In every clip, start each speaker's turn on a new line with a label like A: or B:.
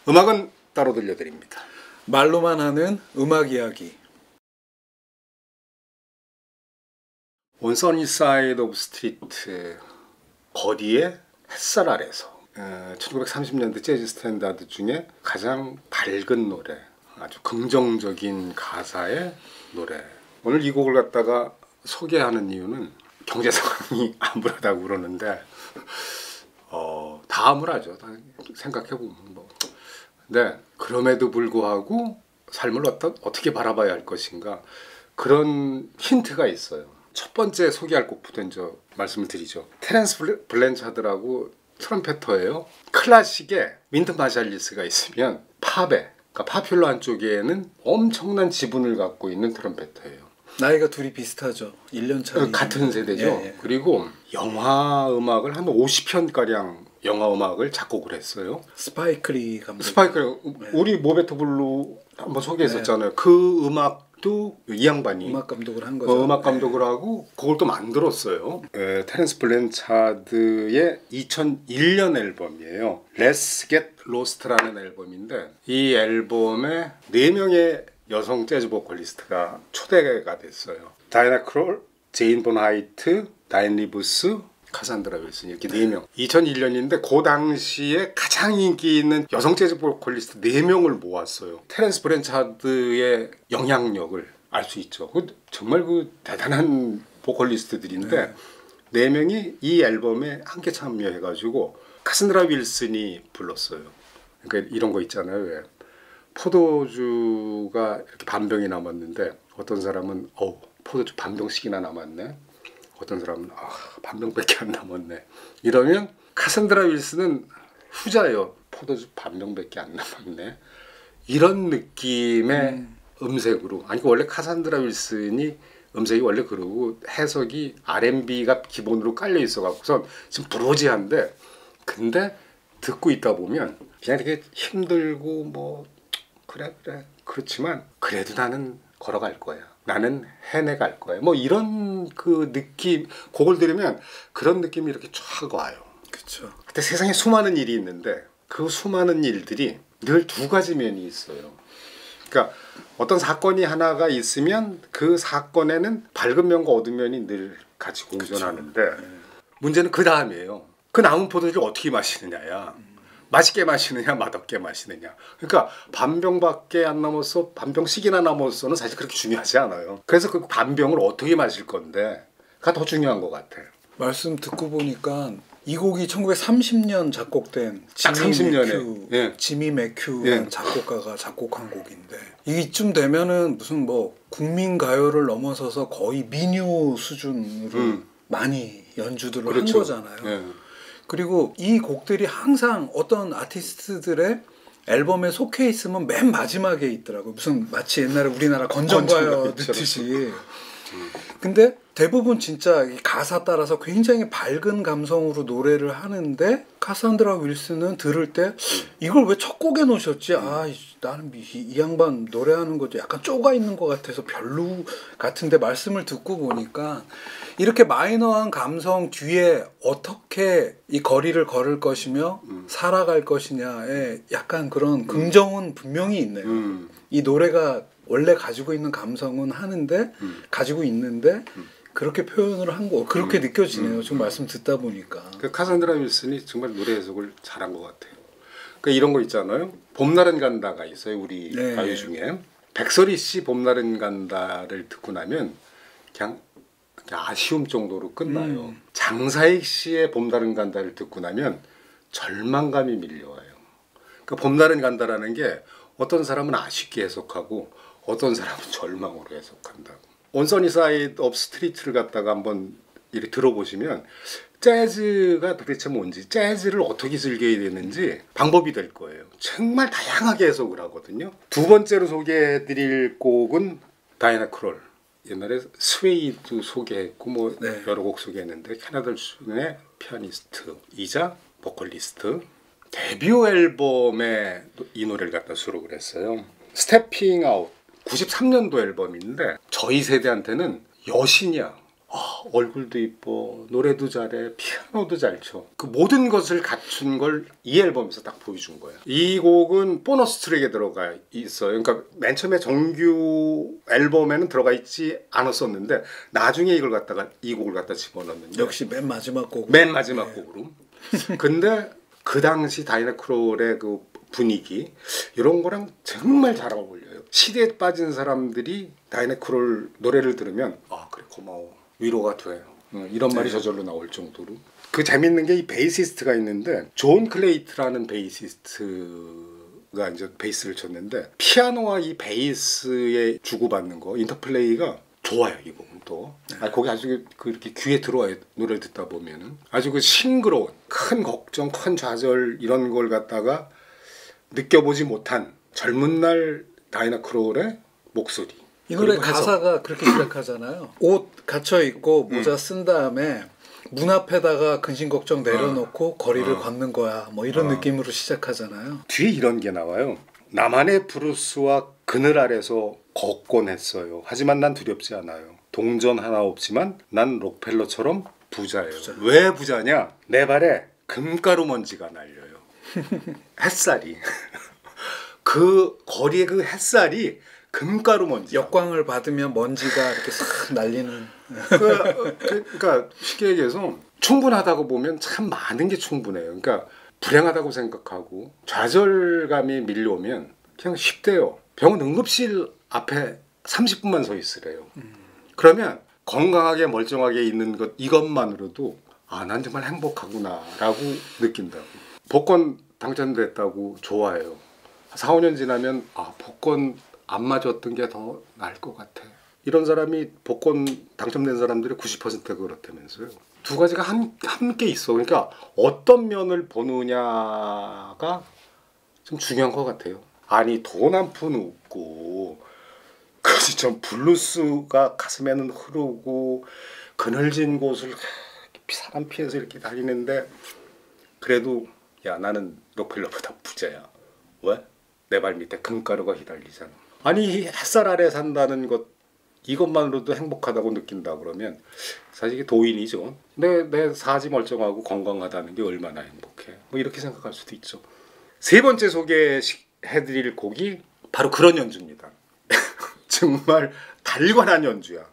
A: 음악은 따로 들려드립니다.
B: 말로만 하는 음악 이야기.
A: On Sunny Side of Street, 거리의 햇살 아래서 1930년대 재즈 스탠다드 중에 가장 밝은 노래, 아주 긍정적인 가사의 노래. 오늘 이 곡을 갖다가 소개하는 이유는 경제 상황이 암울하다고 그러는데 다 암울하죠. 다 생각해보면 뭐. 근데 그럼에도 불구하고 삶을 어떻게 바라봐야 할 것인가, 그런 힌트가 있어요. 첫 번째 소개할 곡부터 이제 말씀을 드리죠. 테렌스 블랜차드라고 트럼펫터예요. 클래식에 윈트 마샬리스가 있으면 팝에, 그러니까 파퓰러 쪽에는 엄청난 지분을 갖고 있는 트럼펫터예요.
B: 나이가 둘이 비슷하죠. 1년 차이.
A: 같은 세대죠.
B: 예.
A: 그리고 영화 음악을 한 50편가량 영화 음악을 작곡을 했어요.
B: 스파이크리 감독.
A: 스파이크리,
B: 네.
A: 우리 모베트 블루 한번 소개했었잖아요. 네. 그 음악도 이 양반이
B: 음악 감독을 한 거죠.
A: 음악 감독을 하고 그걸 또 만들었어요. 테렌스 블랜차드의 2001년 앨범이에요. Let's Get Lost라는 앨범인데, 이 앨범에 4명의 여성 재즈 보컬리스트가 초대가 됐어요. 다이애나 크롤, 제인 본 하이트, 다인 리브스, 카산드라 윌슨, 이렇게 4명. 2001년인데 그 당시에 가장 인기 있는 여성 재즈 보컬리스트 4명을 모았어요. 테렌스 블랜차드의 영향력을 알 수 있죠. 정말 대단한 보컬리스트들인데 네 명이 이 앨범에 함께 참여해가지고 카산드라 윌슨이 불렀어요. 그러니까 이런 거 있잖아요. 왜 포도주가 이렇게 반병이 남았는데 어떤 사람은 포도주 반병씩이나 남았네. 어떤 사람은 반병밖에 안 남았네. 이러면 카산드라 윌슨은 후자예요. 포도주 반병밖에 안 남았네. 이런 느낌의 음색으로. 아니 원래 카산드라 윌슨이 음색이 원래 그러고 해석이 R&B가 기본으로 깔려 있어갖고선 지금 브로지한데, 근데 듣고 있다 보면 그냥 이렇게 힘들고 뭐 그래 그렇지만 그래도 나는 걸어갈 거야. 나는 해내갈 거야. 뭐 이런 그 느낌, 곡을 들으면 그런 느낌이 이렇게 쫙 와요.
B: 그렇죠.
A: 근데 세상에 수많은 일이 있는데 그 수많은 일들이 늘 두 가지 면이 있어요. 그러니까 어떤 사건이 하나가 있으면 그 사건에는 밝은 면과 어두운 면이 늘 같이 공존하는데, 문제는 그 다음이에요. 그 남은 포도주를 어떻게 마시느냐야. 맛있게 마시느냐 맛없게 마시느냐. 그러니까 반병밖에 안 남았어, 반병씩이나 남았어는 사실 그렇게 중요하지 않아요. 그래서 그 반병을 어떻게 마실 건데 가 더 중요한 것 같아요.
B: 말씀 듣고 보니까 이 곡이 1930년 작곡된
A: 딱 30년에 예.
B: 지미 맥큐라는 작곡가가 작곡한 곡인데, 이쯤 되면은 무슨 뭐 국민 가요를 넘어서서 거의 민요 수준으로 많이 연주들을
A: 그렇죠.
B: 한 거잖아요.
A: 예.
B: 그리고 이 곡들이 항상 어떤 아티스트들의 앨범에 속해 있으면 맨 마지막에 있더라고요. 무슨 마치 옛날에 우리나라 건전가요 넣듯이. 근데 대부분 진짜 가사 따라서 굉장히 밝은 감성으로 노래를 하는데, 카산드라 윌슨은 들을 때 이걸 왜 첫 곡에 놓으셨지? 나는 이 양반 노래하는 것도 약간 쪼가 있는 것 같아서 별로 같은데, 말씀을 듣고 보니까 이렇게 마이너한 감성 뒤에 어떻게 이 거리를 걸을 것이며 살아갈 것이냐에 약간 그런 긍정은 분명히 있네요. 이 노래가 원래 가지고 있는 감성은 하는데 가지고 있는데 그렇게 표현을 한 거, 그렇게 느껴지네요. 지금 말씀 듣다 보니까.
A: 그 카산드라 윌슨이 정말 노래 해석을 잘한 것 같아요. 그 이런 거 있잖아요. 봄날은 간다가 있어요. 우리 가요 중에. 백설이 씨 봄날은 간다를 듣고 나면 그냥 아쉬움 정도로 끝나요. 장사익 씨의 봄날은 간다를 듣고 나면 절망감이 밀려와요. 그러니까 봄날은 간다라는 게 어떤 사람은 아쉽게 해석하고 어떤 사람은 절망으로 해석한다고. On Sunny Side of Street를 갖다가 한번 이렇게 들어보시면 재즈가 도대체 뭔지, 재즈를 어떻게 즐겨야 되는지 방법이 될 거예요. 정말 다양하게 해석을 하거든요. 두 번째로 소개해드릴 곡은 다이애나 크롤. 옛날에 스웨이도 소개했고 뭐 여러 곡 소개했는데, 캐나다 출신의 피아니스트이자 보컬리스트. 데뷔 앨범에 이 노래를 갖다 수록을 했어요. 스태핑 아웃. 93년도 앨범인데 저희 세대한테는 여신이야. 얼굴도 이뻐, 노래도 잘해, 피아노도 잘 쳐. 그 모든 것을 갖춘 걸 이 앨범에서 딱 보여준 거예요. 이 곡은 보너스 트랙에 들어가 있어요. 그러니까 맨 처음에 정규 앨범에는 들어가 있지 않았었는데 나중에 이 곡을 갖다 집어넣는데
B: 역시 맨 마지막 곡.
A: 맨 마지막 곡으로. 근데 그 당시 다이애나 크롤의 그 분위기 이런 거랑 정말 잘 어울려요. 시대에 빠진 사람들이 다이애나 크롤 노래를 들으면 그래 고마워, 위로가 돼, 이런 말이 저절로 나올 정도로. 그 재밌는 게 이 베이시스트가 있는데 존 클레이트라는 베이시스트가 이제 베이스를 쳤는데 피아노와 이 베이스의 주고받는 거 인터플레이가 좋아요. 이 곡은 또 곡이 아주 그렇게 귀에 들어와요. 노래를 듣다 보면은 아주 그 싱그러운 큰 걱정, 큰 좌절 이런 걸 갖다가 느껴보지 못한 젊은 날 다이애나 크롤의 목소리.
B: 이 노래 가사가 그렇게 시작하잖아요. 옷 갇혀 있고 모자 쓴 다음에 문 앞에다가 근심 걱정 내려놓고 거리를 걷는 거야. 뭐 이런 느낌으로 시작하잖아요.
A: 뒤에 이런 게 나와요. 나만의 브루스와 그늘 아래서 걷곤 했어요. 하지만 난 두렵지 않아요. 동전 하나 없지만 난 록펠러처럼 부자예요. 왜 부자냐? 내 발에 금가루 먼지가 날려요. 햇살이. 그 거리의 그 햇살이 금가루 먼지.
B: 역광을 받으면 먼지가 이렇게 싹 날리는.
A: 그러니까 쉽게 얘기해서 충분하다고 보면 참 많은 게 충분해요. 그러니까 불행하다고 생각하고 좌절감이 밀려오면 그냥 쉽대요. 병원 응급실 앞에 30분만 서 있으래요. 그러면 건강하게 멀쩡하게 있는 것 이것만으로도 난 정말 행복하구나라고 느낀다고. 복권 당첨됐다고 좋아해요. 4, 5년 지나면 복권 안 맞았던 게 더 나을 것 같아. 이런 사람이 복권 당첨된 사람들이 90%가 그렇다면서요. 두 가지가 함께 있어. 그러니까 어떤 면을 보느냐가 좀 중요한 것 같아요. 아니 돈 한 푼 없고 그지 좀 블루스가 가슴에는 흐르고 그늘진 곳을 사람 피해서 이렇게 다니는데 그래도 야 나는 록펠러보다 부자야. 왜? 내 발 밑에 금가루가 휘날리잖아. 아니 햇살 아래 산다는 것 이것만으로도 행복하다고 느낀다 그러면 사실 이게 도인이죠. 내 사지 멀쩡하고 건강하다는 게 얼마나 행복해. 뭐 이렇게 생각할 수도 있죠. 세 번째 소개해드릴 곡이 바로 그런 연주입니다. 정말 달관한 연주야.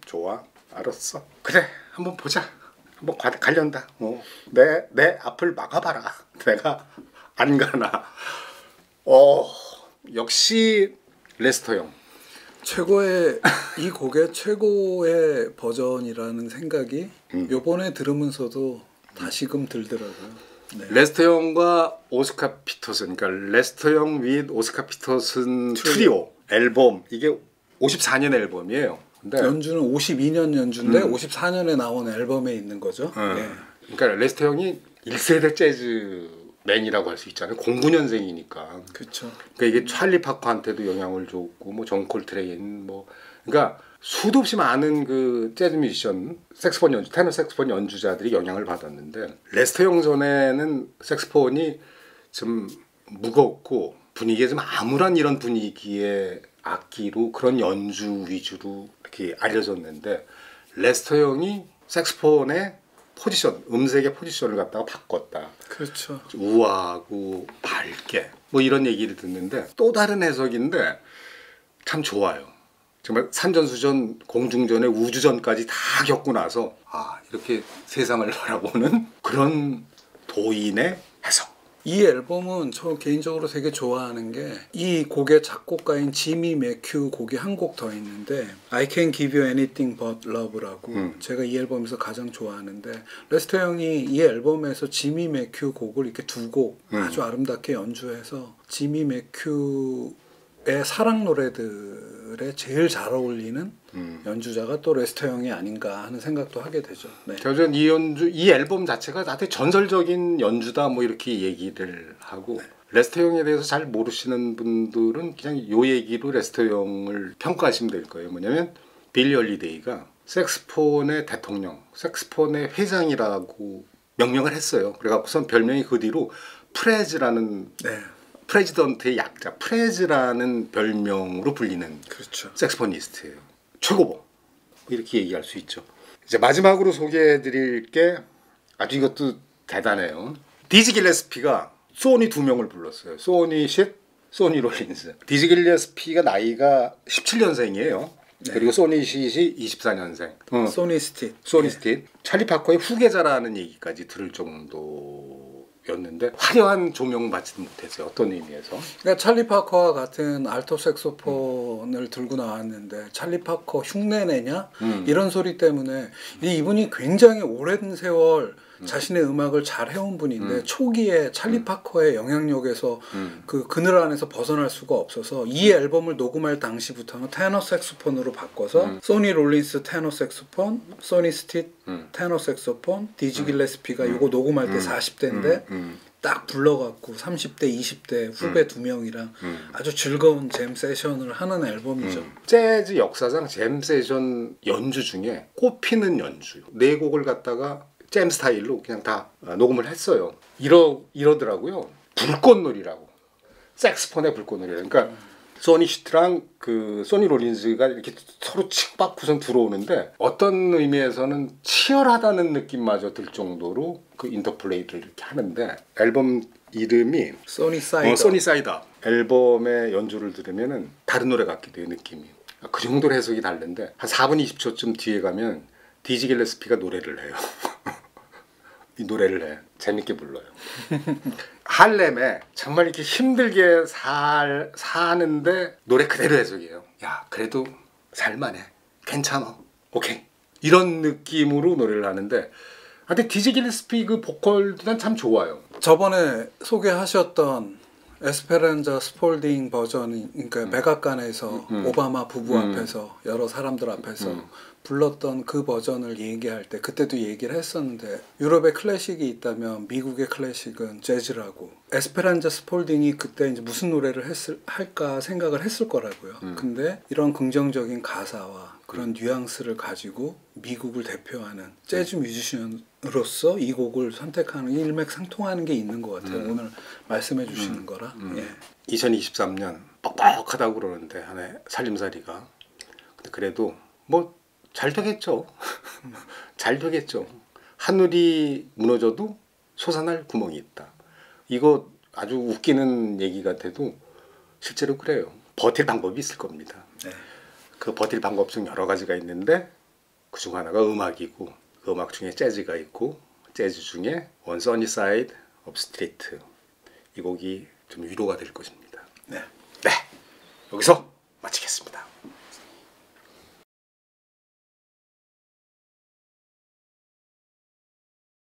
A: 좋아, 알았어. 그래, 한번 보자. 한번 갈련다. 내 앞을 막아봐라. 내가 안 가나. 역시 레스터 형.
B: 이 곡의 최고의 버전이라는 생각이 요번에 들으면서도 다시금 들더라고요. 네.
A: 레스터 형과 오스카 피터슨, 그러니까 레스터 형 및 오스카 피터슨 트리오 앨범, 이게 54년 앨범이에요. 근데
B: 연주는 52년 연주인데 54년에 나온 앨범에 있는 거죠. 네.
A: 그러니까 레스터 형이 1세대 재즈맨이라고 할 수 있잖아요. 09년생이니까.
B: 그렇죠.
A: 그러니까 이게 찰리 파커한테도 영향을 줬고, 뭐 존 콜트레인, 그러니까 수도 없이 많은 그 재즈 뮤지션, 테너 색스폰 연주자들이 영향을 받았는데 레스터 형 전에는 색스폰이 좀 무겁고 분위기에 좀 암울한 이런 분위기의 악기로 그런 연주 위주로 이렇게 알려졌는데 레스터 형이 색스폰의 포지션, 음색의 포지션을 갖다가 바꿨다.
B: 그렇죠.
A: 우아하고 밝게 뭐 이런 얘기를 듣는데 또 다른 해석인데 참 좋아요. 정말 산전수전, 공중전에 우주전까지 다 겪고 나서 이렇게 세상을 바라보는 그런 도인의 해석.
B: 이 앨범은 저 개인적으로 되게 좋아하는 게 이 곡의 작곡가인 지미 매큐 곡이 한 곡 더 있는데 I Can't Give You Anything But Love라고 제가 이 앨범에서 가장 좋아하는데 레스터 형이 이 앨범에서 지미 매큐 곡을 이렇게 두 곡 아주 아름답게 연주해서 지미 매큐의 사랑 노래들에 제일 잘 어울리는 연주자가 또 레스터 형이 아닌가 하는 생각도 하게 되죠. 네.
A: 저는 이 앨범 자체가 나한테 전설적인 연주다 뭐 이렇게 얘기를 하고 레스터 형에 대해서 잘 모르시는 분들은 그냥 요 얘기로 레스터 형을 평가하시면 될 거예요. 뭐냐면 빌리 홀리데이가 색스폰의 대통령, 색스폰의 회장이라고 명명을 했어요. 그래갖고선 별명이 그 뒤로 프레즈라는 프레지던트의 약자 프레즈라는 별명으로 불리는
B: 그렇죠.
A: 색스포니스트예요. 최고봉 이렇게 얘기할 수 있죠. 이제 마지막으로 소개해드릴 게 아주 이것도 대단해요. 디지 길레스피가 소니 2명을 불렀어요. 소니 쉿, 소니 롤린스. 디지 길레스피가 나이가 17년생이에요. 네. 그리고 소니 쉿이 24년생.
B: 소니 스틱.
A: 소니 스틱. 찰리 파커의 후계자라는 얘기까지 들을 정도였는데 화려한 조명 받지도 못했어요. 어떤 의미에서?
B: 그러니까 찰리 파커와 같은 알토 색소폰을 들고 나왔는데 찰리 파커 흉내내냐? 이런 소리 때문에 이분이 굉장히 오랜 세월 자신의 음악을 잘 해온 분인데 초기에 찰리 파커의 영향력에서 그 그늘 안에서 벗어날 수가 없어서 이 앨범을 녹음할 당시부터는 테너 색소폰으로 바꿔서 소니 롤린스 테너 색소폰, 소니 스틱 테너 색소폰, 디지 길레스피가 이거 녹음할 때 40대인데 딱 불러갖고 30대, 20대 후배 두 명이랑 아주 즐거운 잼 세션을 하는 앨범이죠.
A: 재즈 역사상 잼 세션 연주 중에 꼽히는 연주. 네 곡을 갖다가 잼 스타일로 그냥 다 녹음을 했어요. 이러더라고요. 불꽃놀이라고. 색스폰의 불꽃놀이. 그러니까 소니 슈트랑 그 소니 롤린즈가 이렇게 서로 칙박구선 들어오는데 어떤 의미에서는 치열하다는 느낌마저 들 정도로 그 인터플레이를 이렇게 하는데 앨범 이름이
B: 소니 사이더.
A: 소니 사이더. 앨범의 연주를 들으면은 다른 노래 같기도 해요, 느낌이. 그 정도로 해석이 다른데 한 4분 20초쯤 뒤에 가면 디지 길레스피가 노래를 해요. 이 노래를 해. 재밌게 불러요. 할렘에 정말 이렇게 힘들게 사는데 노래 그대로 해석이에요. 야, 그래도 살만해. 괜찮아. 오케이. 이런 느낌으로 노래를 하는데 근데 디지 길레스피 그 보컬도 난 참 좋아요.
B: 저번에 소개하셨던 에스페란자 스폴딩 버전이 그러니까 백악관에서 오바마 부부 앞에서 여러 사람들 앞에서 불렀던 그 버전을 얘기할 때 그때도 얘기를 했었는데 유럽의 클래식이 있다면 미국의 클래식은 재즈라고 에스페란자 스폴딩이 그때 이제 무슨 노래를 할까 생각을 했을 거라고요. 근데 이런 긍정적인 가사와 그런 뉘앙스를 가지고 미국을 대표하는 재즈 뮤지션으로서 이 곡을 선택하는 일맥상통하는 게 있는 것 같아요. 오늘 말씀해 주시는 거라. 예.
A: 2023년 뻑뻑하다고 그러는데 한해 살림살이가 근데 그래도 뭐 잘 되겠죠. 잘 되겠죠. 하늘이 무너져도 솟아날 구멍이 있다. 이거 아주 웃기는 얘기 같아도 실제로 그래요. 버틸 방법이 있을 겁니다.
B: 네.
A: 그 버틸 방법 중 여러 가지가 있는데 그중 하나가 음악이고 그 음악 중에 재즈가 있고 재즈 중에 One Sunny Side of Street 이 곡이 좀 위로가 될 것입니다.
B: 네.
A: 네. 여기서 마치겠습니다.